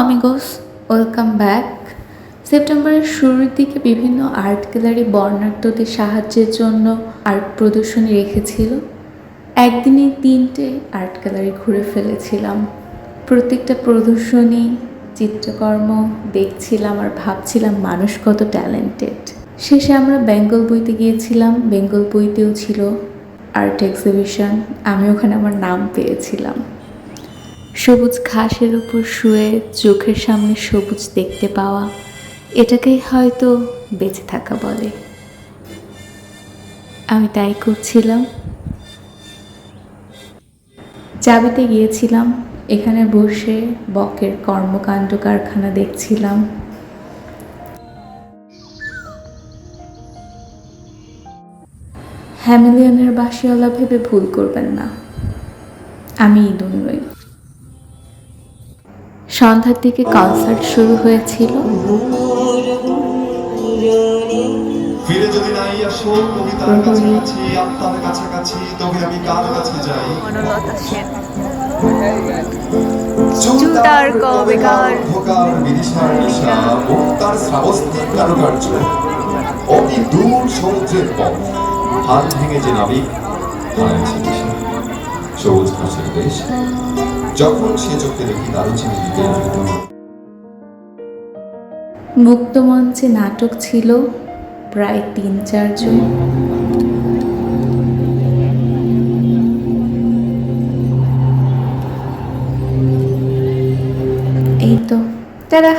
আমিগোস, welcome back. সেপ্টেম্বরের শুরুর দিকে বিভিন্ন আর্ট গ্যালারি বর্ণাঢ্যদের সাহায্যের জন্য আর্ট প্রদর্শনী রেখেছিল। একদিনে 3টে আর্ট গ্যালারি ঘুরে ফেলেছিলাম। প্রত্যেকটা প্রদর্শনী, চিত্রকর্ম দেখছিলাম আর ভাবছিলাম মানুষ কত ট্যালেন্টেড। শেষে আমরা বেঙ্গল বইতে গিয়েছিলাম। বেঙ্গল বইতেও ছিল আর্ট এক্সিবিশন। আমি ওখানে আমার নাম পেয়েছিলাম। সবুজ ঘাসের উপর শুয়ে চোখের সামনে সবুজ দেখতে পাওয়া, এটাকেই হয়তো বেঁচে থাকা বলে। আমি তাই করছিলাম। চাবিতে গিয়েছিলাম, এখানে বসে বকের কর্মকাণ্ড কারখানা দেখছিলাম। হ্যামিলিয়নের বাঁশিওয়ালা ভেবে ভুল করবেন না, আমি ইঁদুর নই। সন্ধ্যার দিকে কনসার্ট শুরু হয়েছিল। ফিরে যদি নাই আসো কবিতার কাছাকাছি, আত্মার কাছাকাছি, তবে আমি কার কাছে যাই? বনলতা সেন, চুলদার কবেকার ভোকার বিদিশার নিশা, মুক্তার শ্রাবস্তিক কারুকার্য, অতি দূর সমুদ্রের পথ, হাল ভেঙে যে নাবিক হারাইছে দিশা। সবুজ ঘাসের দেশ, যখন সে চোখে দেখি দারুচিনি দিতে মুক্তমঞ্চে নাটক ছিল প্রায় 3-4 জন। এই তো তারা